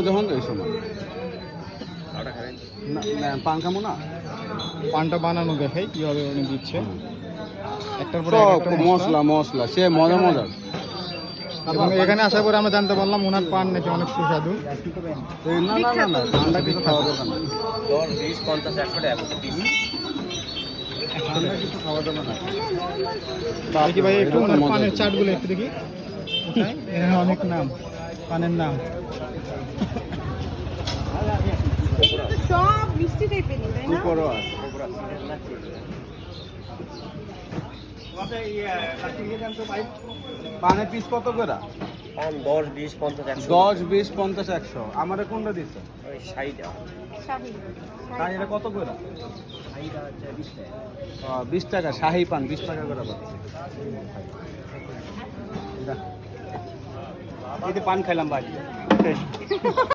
যখন এই সময় পান খামো না, পানটা বানানো দেখাই কিভাবে উনি দিচ্ছে। একটার পরে সব একটা মশলা মশলা সে মজা মজার। এবং এখানে আসার পরে আমরা জানতে পারলাম ওনার পান নাকি অনেক সুস্বাদু। না না না না ঠান্ডা কিছু খাওয়া দরকার না, 10, 20, 50, 100 টাকা করে piece। ঠান্ডা কিছু খাওয়া যাবে না। দেখি ভাই একটু ওনার পানের চাটগুলো একটু দেখি কোথায়? এখানে অনেক নাম, পানের নাম। সব মিষ্টি টাইপের তাই না? উপরও আছে। পানের পিস কত করে? পান 10, 20, 50, 100। 10, 20, 50, 100। আমারে কোনটা দিচ্ছে? ওই 60 টাকা। শাহী। তাই এটা কত করে? 60 টাকা হচ্ছে 20 টাকা। 20 টাকা শাহী পান 20 টাকা করে পাচ্ছি। এই যে পান খাইলাম ভাই।